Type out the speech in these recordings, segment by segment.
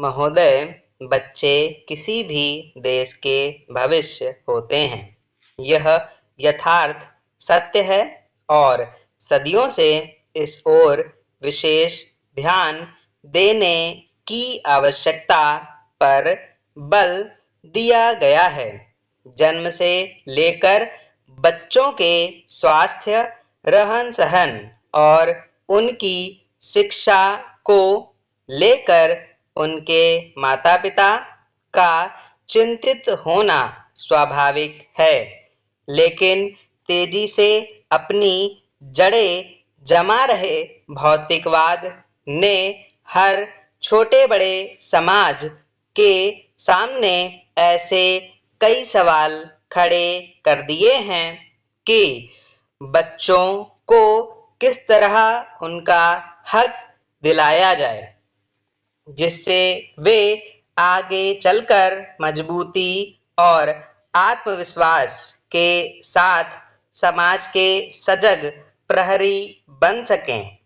महोदय, बच्चे किसी भी देश के भविष्य होते हैं। यह यथार्थ सत्य है और सदियों से इस ओर विशेष ध्यान देने की आवश्यकता पर बल दिया गया है। जन्म से लेकर बच्चों के स्वास्थ्य, रहन-सहन और उनकी शिक्षा को लेकर उनके माता-पिता का चिंतित होना स्वाभाविक है, लेकिन तेजी से अपनी जड़ें जमा रहे भौतिकवाद ने हर छोटे-बड़े समाज के सामने ऐसे कई सवाल खड़े कर दिए हैं कि बच्चों को किस तरह उनका हक दिलाया जाए, जिससे वे आगे चलकर मजबूती और आत्मविश्वास के साथ समाज के सजग प्रहरी बन सकें।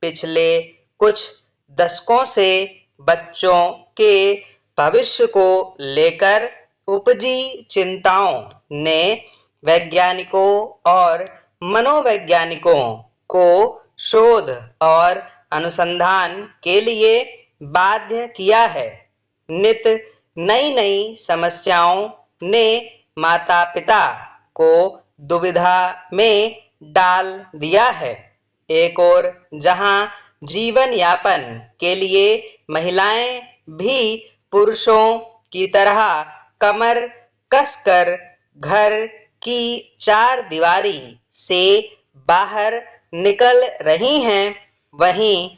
पिछले कुछ दशकों से बच्चों के भविष्य को लेकर उपजी चिंताओं ने वैज्ञानिकों और मनोवैज्ञानिकों को शोध और अनुसंधान के लिए बाध्य किया है। नित नई-नई समस्याओं ने माता-पिता को दुविधा में डाल दिया है। एक ओर जहां जीवन यापन के लिए महिलाएं भी पुरुषों की तरह कमर कसकर घर की चार दीवारी से बाहर निकल रही हैं, वहीं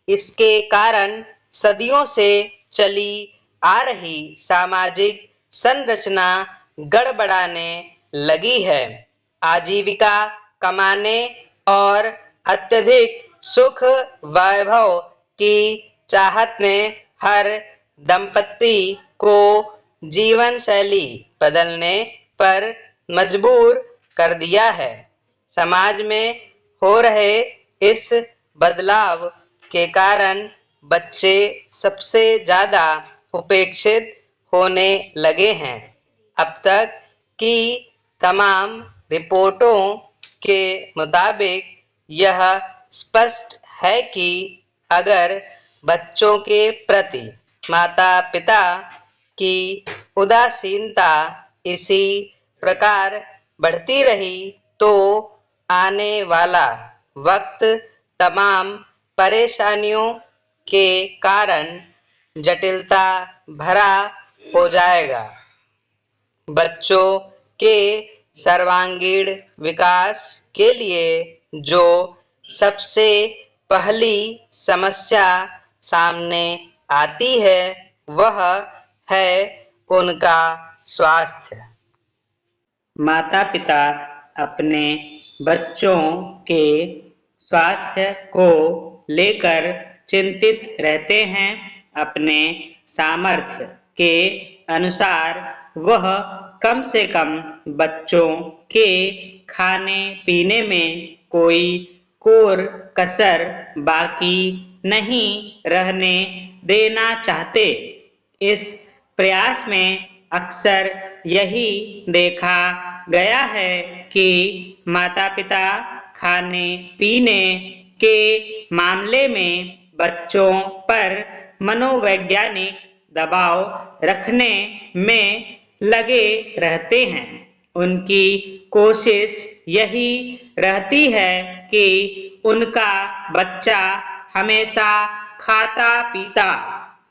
इसके कारण सदियों से चली आ रही सामाजिक संरचना गड़बड़ाने लगी है। आजीविका कमाने और अत्यधिक सुख वैभव की चाहत ने हर दंपत्ति को जीवन शैली बदलने पर मजबूर कर दिया है। समाज में हो रहे इस बदलाव के कारण बच्चे सबसे ज़्यादा उपेक्षित होने लगे हैं। अब तक की तमाम रिपोर्टों के मुताबिक यह स्पष्ट है कि अगर बच्चों के प्रति माता-पिता की उदासीनता इसी प्रकार बढ़ती रही तो आने वाला वक्त तमाम परेशानियों के कारण जटिलता भरा हो जाएगा। बच्चों के सर्वांगीण विकास के लिए जो सबसे पहली समस्या सामने आती है वह है उनका स्वास्थ्य। माता-पिता अपने बच्चों के स्वास्थ्य को लेकर चिंतित रहते हैं। अपने सामर्थ्य के अनुसार वह कम से कम बच्चों के खाने पीने में कोई कोर कसर बाकी नहीं रहने देना चाहते। इस प्रयास में अक्सर यही देखा गया है कि माता-पिता खाने पीने के मामले में बच्चों पर मनोवैज्ञानिक दबाव रखने में लगे रहते हैं। उनकी कोशिश यही रहती है कि उनका बच्चा हमेशा खाता पीता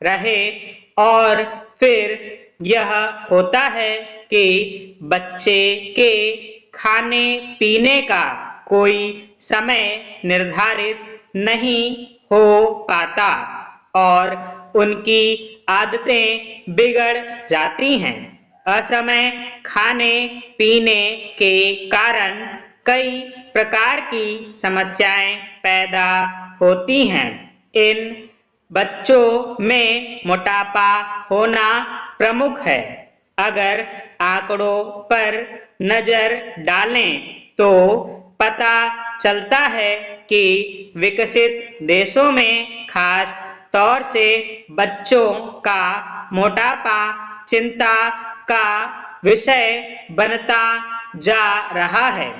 रहे और फिर यह होता है कि बच्चे के खाने पीने का कोई समय निर्धारित नहीं हो पाता और उनकी आदतें बिगड़ जाती हैं। असमय खाने पीने के कारण कई प्रकार की समस्याएं पैदा होती हैं। इन बच्चों में मोटापा होना प्रमुख है। अगर आंकड़ों पर नजर डालें तो पता चलता है कि विकसित देशों में खास तौर से बच्चों का मोटापा चिंता का विषय बनता जा रहा है।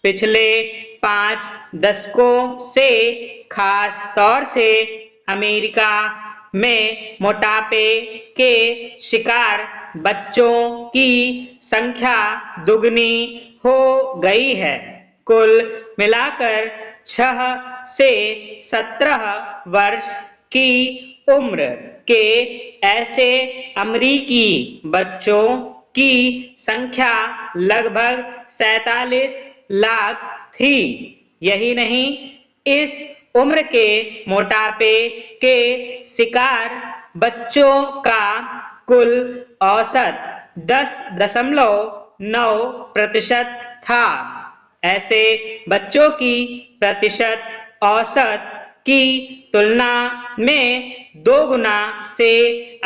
पिछले 5 दशकों से खास तौर से अमेरिका में मोटापे के शिकार बच्चों की संख्या दुगनी हो गई है। कुल मिलाकर 6 से 17 वर्ष की उम्र के ऐसे अमेरिकी बच्चों की संख्या लगभग 47 लाख थी। यही नहीं, इस उम्र के मोटापे के शिकार बच्चों का कुल औसत 10.9% था। ऐसे बच्चों की प्रतिशत औसत की तुलना में 2 गुना से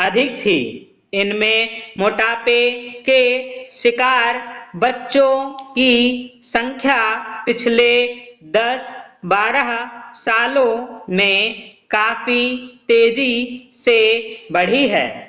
अधिक थी। इनमें मोटापे के शिकार बच्चों की संख्या पिछले 10-12 सालों में काफी तेजी से बढ़ी है।